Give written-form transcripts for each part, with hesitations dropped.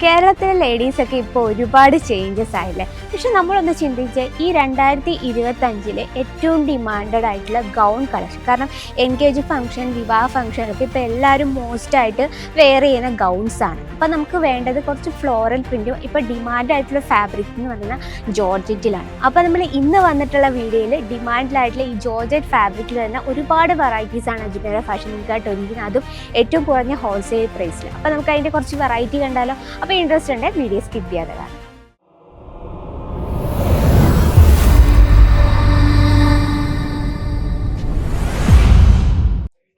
കേരളത്തിലെ ലേഡീസ് ഒക്കെ ഇപ്പോൾ ഒരുപാട് ചേഞ്ചസ് ആയില്ലേ. പക്ഷെ നമ്മളൊന്ന് ചിന്തിച്ച് ഈ 2025 ഏറ്റവും ഡിമാൻഡഡ് ആയിട്ടുള്ള ഗൗൺ കളക്ഷൻ, കാരണം എൻഗേജ് ഫംഗ്ഷൻ, വിവാഹ ഫംഗ്ഷനൊക്കെ ഇപ്പോൾ എല്ലാവരും മോസ്റ്റായിട്ട് വെയർ ചെയ്യുന്ന ഗൗൺസ് ആണ്. അപ്പം നമുക്ക് വേണ്ടത് കുറച്ച് ഫ്ലോറൽ പ്രിൻറ്റും ഇപ്പോൾ ഡിമാൻഡ് ആയിട്ടുള്ള ഫാബ്രിക് എന്ന് പറയുന്ന ജോർജറ്റിലാണ്. അപ്പോൾ നമ്മൾ ഇന്ന് വന്നിട്ടുള്ള വീഡിയോയിൽ ഡിമാൻഡിലായിട്ടുള്ള ഈ ജോർജറ്റ് ഫാബ്രിക്കിൽ തന്നെ ഒരുപാട് വെറൈറ്റീസ് ആണ് അജ്മീറ ഫാഷൻ വീക്കായിട്ട് ഒരുക്കുന്നത്, അതും ഏറ്റവും കുറഞ്ഞ ഹോൾസെയിൽ പ്രൈസിൽ. അപ്പോൾ നമുക്ക് അതിൻ്റെ കുറച്ച് വെറൈറ്റി കണ്ടാലോ? അപ്പോൾ ഇൻട്രസ്റ്റ് ഉണ്ട്, വീഡിയോ സ്കിപ്പ് ചെയ്യാതെ കാണാം.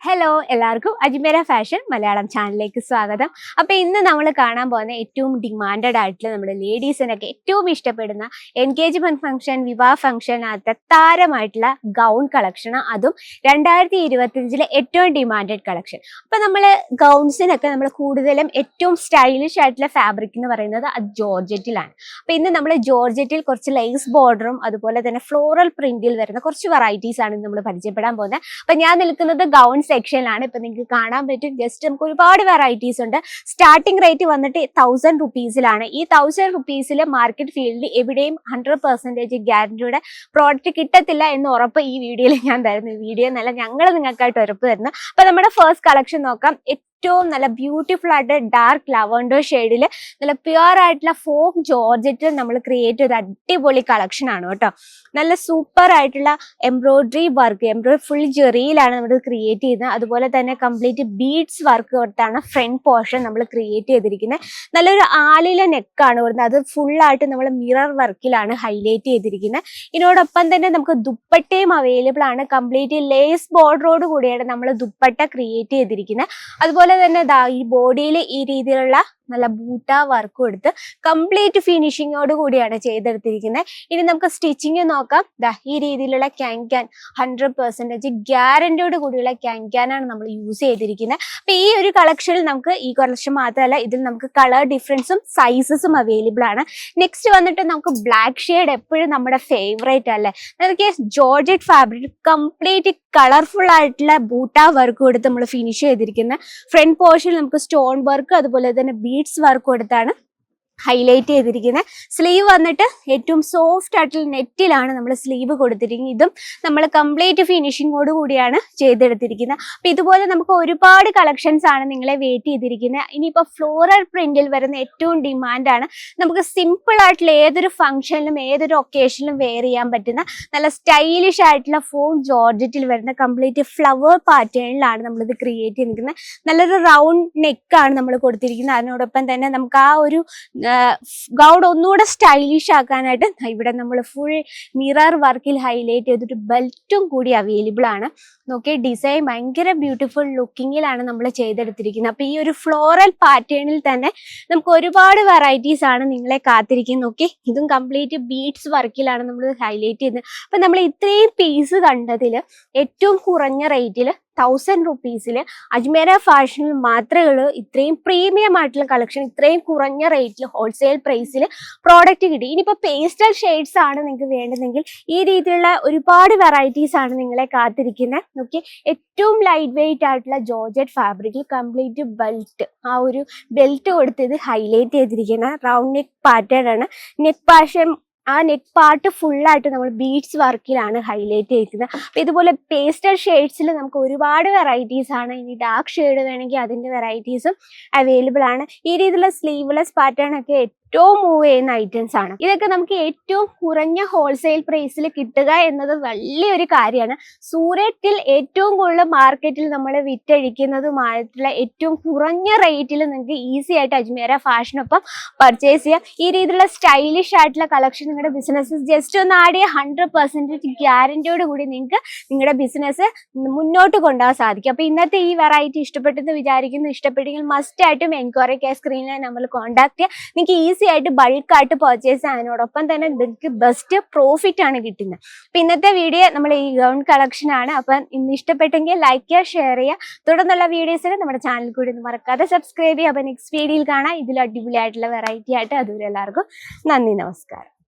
ഹലോ, എല്ലാവർക്കും അജ്മീറ ഫാഷൻ മലയാളം ചാനലിലേക്ക് സ്വാഗതം. അപ്പോൾ ഇന്ന് നമ്മൾ കാണാൻ പോകുന്ന ഏറ്റവും ഡിമാൻഡഡ് ആയിട്ടുള്ള നമ്മുടെ ലേഡീസിനൊക്കെ ഏറ്റവും ഇഷ്ടപ്പെടുന്ന എൻഗേജ്മെന്റ് ഫംഗ്ഷൻ, വിവാഹ ഫംഗ്ഷനകത്തെ താരമായിട്ടുള്ള ഗൗൺ കളക്ഷൻ, അതും 2025 ഏറ്റവും ഡിമാൻഡഡ് കളക്ഷൻ. അപ്പോൾ നമ്മൾ ഗൗൺസിനൊക്കെ നമ്മൾ കൂടുതലും ഏറ്റവും സ്റ്റൈലിഷ് ആയിട്ടുള്ള ഫാബ്രിക് എന്ന് പറയുന്നത് അത് ജോർജറ്റിലാണ്. അപ്പോൾ ഇന്ന് നമ്മൾ ജോർജറ്റിൽ കുറച്ച് ലേസ് ബോർഡറും അതുപോലെ തന്നെ ഫ്ലോറൽ പ്രിന്റിൽ വരുന്ന കുറച്ച് വെറൈറ്റീസ് ആണ് നമ്മൾ പരിചയപ്പെടാൻ പോകുന്നത്. അപ്പോൾ ഞാൻ നിൽക്കുന്നത് ഗൗൺ സെക്ഷനിലാണ്. ഇപ്പൊ നിങ്ങൾക്ക് കാണാൻ പറ്റും, ജസ്റ്റ് നമുക്ക് ഒരുപാട് വെറൈറ്റീസ് ഉണ്ട്. സ്റ്റാർട്ടിംഗ് റേറ്റ് വന്നിട്ട് 1000 റുപ്പീസിലാണ്. ഈ 1000 റുപ്പീസിൽ മാർക്കറ്റ് ഫീൽഡിൽ എവിടെയും 100% ഗ്യാരണ്ടിയുടെ പ്രോഡക്റ്റ് കിട്ടത്തില്ല എന്ന് ഉറപ്പ് ഈ വീഡിയോയിൽ ഞാൻ തരുന്നു. ഈ വീഡിയോ നല്ല ഞങ്ങൾ നിങ്ങൾക്കായിട്ട് ഉറപ്പ് തരുന്നു. അപ്പൊ നമ്മുടെ ഫസ്റ്റ് കളക്ഷൻ നോക്കാം. ഏറ്റവും നല്ല ബ്യൂട്ടിഫുൾ ആയിട്ട് ഡാർക്ക് ലവൻഡർ ഷെയ്ഡിൽ നല്ല പ്യുവർ ആയിട്ടുള്ള ഫോക്ക് ജോർജറ്റിൽ നമ്മൾ ക്രിയേറ്റ് ചെയ്ത അടിപൊളി കളക്ഷൻ ആണ് കേട്ടോ. നല്ല സൂപ്പർ ആയിട്ടുള്ള എംബ്രോയിഡറി ഫുൾ ജെറിയിലാണ് നമ്മൾ ക്രിയേറ്റ് ചെയ്യുന്നത്. അതുപോലെ തന്നെ കംപ്ലീറ്റ് ബീഡ്സ് വർക്ക് കൊടുത്താണ് ഫ്രണ്ട് പോർഷൻ നമ്മൾ ക്രിയേറ്റ് ചെയ്തിരിക്കുന്നത്. നല്ലൊരു ആലില നെക്കാണ് വരുന്നത്. അത് ഫുള്ളായിട്ട് നമ്മൾ മിറർ വർക്കിലാണ് ഹൈലൈറ്റ് ചെയ്തിരിക്കുന്നത്. ഇതിനോടൊപ്പം തന്നെ നമുക്ക് ദുപ്പട്ടയും അവൈലബിൾ ആണ്. കംപ്ലീറ്റ് ലേസ് ബോർഡറോട് കൂടിയാണ് നമ്മൾ ദുപ്പട്ട ക്രിയേറ്റ് ചെയ്തിരിക്കുന്നത്. അതുപോലെ തന്നെ ഈ ബോഡിയിൽ ഈ രീതിയിലുള്ള നല്ല ബൂട്ട വർക്ക് കൊടുത്ത് കംപ്ലീറ്റ് ഫിനിഷിങ്ങോട് കൂടിയാണ് ചെയ്തെടുത്തിരിക്കുന്നത്. ഇനി നമുക്ക് സ്റ്റിച്ചിങ് നോക്കാം. ഈ രീതിയിലുള്ള ക്യാൻ 100% ഗ്യാരണ്ടിയോട് കൂടിയുള്ള ക്യാനാണ് നമ്മൾ യൂസ് ചെയ്തിരിക്കുന്നത്. അപ്പൊ ഈ ഒരു കളക്ഷനിൽ നമുക്ക് ഈ കളക്ഷൻ മാത്രമല്ല, ഇതിൽ നമുക്ക് കളർ ഡിഫറൻസും സൈസസും അവൈലബിൾ ആണ്. നെക്സ്റ്റ് വന്നിട്ട് നമുക്ക് ബ്ലാക്ക് ഷെയ്ഡ് എപ്പോഴും നമ്മുടെ ഫേവറേറ്റ് അല്ലേ. നമുക്ക് ജോർജറ്റ് ഫാബ്രിക് കംപ്ലീറ്റ് കളർഫുൾ ആയിട്ടുള്ള ബൂട്ട വർക്ക് കൊടുത്ത് നമ്മൾ ഫിനിഷ് ചെയ്തിരിക്കുന്ന. ഫ്രണ്ട് പോർഷനിൽ നമുക്ക് സ്റ്റോൺ വർക്ക് അതുപോലെ തന്നെ ബീഡ്സ് വർക്ക് കൊടുത്താണ് ഹൈലൈറ്റ് ചെയ്തിരിക്കുന്നത്. സ്ലീവ് വന്നിട്ട് ഏറ്റവും സോഫ്റ്റ് ആയിട്ടുള്ള നെറ്റിലാണ് നമ്മൾ സ്ലീവ് കൊടുത്തിരിക്കുന്നത്. ഇതും നമ്മൾ കംപ്ലീറ്റ് ഫിനിഷിങ്ങോട് കൂടിയാണ് ചെയ്തെടുത്തിരിക്കുന്നത്. അപ്പൊ ഇതുപോലെ നമുക്ക് ഒരുപാട് കളക്ഷൻസ് ആണ് നിങ്ങളെ വെയിറ്റ് ചെയ്തിരിക്കുന്നത്. ഇനിയിപ്പോൾ ഫ്ലോറൽ പ്രിന്റിൽ വരുന്ന ഏറ്റവും ഡിമാൻഡാണ്. നമുക്ക് സിമ്പിൾ ആയിട്ടുള്ള ഏതൊരു ഫംഗ്ഷനിലും ഏതൊരു ഒക്കേഷനിലും വെയർ ചെയ്യാൻ പറ്റുന്ന നല്ല സ്റ്റൈലിഷ് ആയിട്ടുള്ള ഫോക്ക് ജോർജറ്റിൽ വരുന്ന കംപ്ലീറ്റ് ഫ്ലവർ പാറ്റേണിലാണ് നമ്മളിത് ക്രിയേറ്റ് ചെയ്തിരിക്കുന്നത്. നല്ലൊരു റൗണ്ട് നെക്കാണ് നമ്മൾ കൊടുത്തിരിക്കുന്നത്. അതിനോടൊപ്പം തന്നെ നമുക്ക് ആ ഒരു ഗൗൺ ഒന്നുകൂടെ സ്റ്റൈലിഷ് ആക്കാനായിട്ട് ഇവിടെ നമ്മൾ ഫുൾ മിറർ വർക്കിൽ ഹൈലൈറ്റ് ചെയ്തിട്ട് ബെൽറ്റും കൂടി അവൈലബിൾ ആണ്. നോക്കി, ഡിസൈൻ ഭയങ്കര ബ്യൂട്ടിഫുൾ ലുക്കിങ്ങിലാണ് നമ്മൾ ചെയ്തെടുത്തിരിക്കുന്നത്. അപ്പൊ ഈ ഒരു ഫ്ലോറൽ പാറ്റേണിൽ തന്നെ നമുക്ക് ഒരുപാട് വെറൈറ്റീസ് ആണ് നിങ്ങളെ കാത്തിരിക്കുന്നത്. നോക്കി, ഇതും കംപ്ലീറ്റ് ബീഡ്സ് വർക്കിലാണ് നമ്മൾ ഹൈലൈറ്റ് ചെയ്യുന്നത്. അപ്പൊ നമ്മൾ ഇത്രയും പീസ് കണ്ടതിൽ ഏറ്റവും കുറഞ്ഞ റേറ്റിൽ 1000 റുപ്പീസിൽ അജ്മീറ ഫാഷനിൽ മാത്രമേ ഉള്ളൂ ഇത്രയും പ്രീമിയം ആയിട്ടുള്ള കളക്ഷൻ, ഇത്രയും കുറഞ്ഞ റേറ്റിൽ ഹോൾസെയിൽ പ്രൈസിൽ പ്രോഡക്റ്റ് കിട്ടി. ഇനിയിപ്പോൾ പേസ്റ്റൽ ഷെയ്ഡ്സ് ആണ് നിങ്ങൾക്ക് വേണ്ടതെങ്കിൽ ഈ രീതിയിലുള്ള ഒരുപാട് വെറൈറ്റീസ് ആണ് നിങ്ങളെ കാത്തിരിക്കുന്നത്. നോക്കി, ഏറ്റവും ലൈറ്റ് വെയിറ്റ് ആയിട്ടുള്ള ജോർജറ്റ് ഫാബ്രിക്കിൽ കംപ്ലീറ്റ് ബെൽറ്റ്, ആ ഒരു ബെൽറ്റ് കൊടുത്ത് ഇത് ഹൈലൈറ്റ് ചെയ്തിരിക്കുന്ന റൗണ്ട് നെക്ക് പാറ്റേൺ ആണ്. നെക്ക് പാഷൻ, ആ നെക്ക് പാർട്ട് ഫുള്ളായിട്ട് നമ്മൾ ബീഡ്സ് വർക്കിലാണ് ഹൈലൈറ്റ് ചെയ്തിരിക്കുന്നത്. അപ്പൊ ഇതുപോലെ പേസ്റ്റൽ ഷെയ്ഡ്സിൽ നമുക്ക് ഒരുപാട് വെറൈറ്റീസ് ആണ്. ഇനി ഡാർക്ക് ഷെയ്ഡ് വേണമെങ്കിൽ അതിന്റെ വെറൈറ്റീസും അവൈലബിൾ ആണ്. ഈ രീതിയിലുള്ള സ്ലീവ്ലെസ് പാറ്റേൺ ഒക്കെ ഏറ്റവും മൂവ് ചെയ്യുന്ന ഐറ്റംസ് ആണ്. ഇതൊക്കെ നമുക്ക് ഏറ്റവും കുറഞ്ഞ ഹോൾസെയിൽ പ്രൈസിൽ കിട്ടുക എന്നത് വലിയൊരു കാര്യമാണ്. സൂരത്തിൽ ഏറ്റവും കൂടുതൽ മാർക്കറ്റിൽ നമ്മൾ വിറ്റഴിക്കുന്നതുമായിട്ടുള്ള ഏറ്റവും കുറഞ്ഞ റേറ്റിൽ നിങ്ങൾക്ക് ഈസി ആയിട്ട് അജ്മീറ ഫാഷനൊപ്പം പർച്ചേസ് ചെയ്യാം. ഈ രീതിയിലുള്ള സ്റ്റൈലിഷ് ആയിട്ടുള്ള കളക്ഷൻ നിങ്ങളുടെ ബിസിനസ് ജസ്റ്റ് ഒന്ന് ആഡ് ചെയ്യുക. 100% ഗ്യാരണ്ടിയോട് കൂടി നിങ്ങൾക്ക് നിങ്ങളുടെ ബിസിനസ് മുന്നോട്ട് കൊണ്ടുപോകാൻ സാധിക്കും. അപ്പൊ ഇന്നത്തെ ഈ വെറൈറ്റി ഇഷ്ടപ്പെട്ടെന്ന് വിചാരിക്കുന്നു. ഇഷ്ടപ്പെട്ടെങ്കിൽ മസ്റ്റ് ആയിട്ടും എൻക്വയറിക്ക് സ്ക്രീനിൽ നമ്മൾ കോൺടാക്ട് ചെയ്യുക. നിങ്ങൾക്ക് ആയിട്ട് ബൾക്കായിട്ട് പർച്ചേസ് ചെയ്യാനോടൊപ്പം തന്നെ നിങ്ങൾക്ക് ബെസ്റ്റ് പ്രോഫിറ്റ് ആണ് കിട്ടുന്നത്. അപ്പൊ ഇന്നത്തെ വീഡിയോ നമ്മൾ ഈ ഗൗൺ കളക്ഷൻ ആണ്. അപ്പം ഇന്ന് ഇഷ്ടപ്പെട്ടെങ്കിൽ ലൈക്ക് ചെയ്യുക, ഷെയർ ചെയ്യുക. തുടർന്നുള്ള വീഡിയോസിന് നമ്മുടെ ചാനൽ കൂടി ഒന്ന് മറക്കാതെ സബ്സ്ക്രൈബ് ചെയ്യുക. അപ്പൊ നെക്സ്റ്റ് വീഡിയോയിൽ കാണാം ഇതിൽ അടിപൊളിയായിട്ടുള്ള വെറൈറ്റി ആയിട്ട്. അതുവരെ എല്ലാവർക്കും നന്ദി, നമസ്കാരം.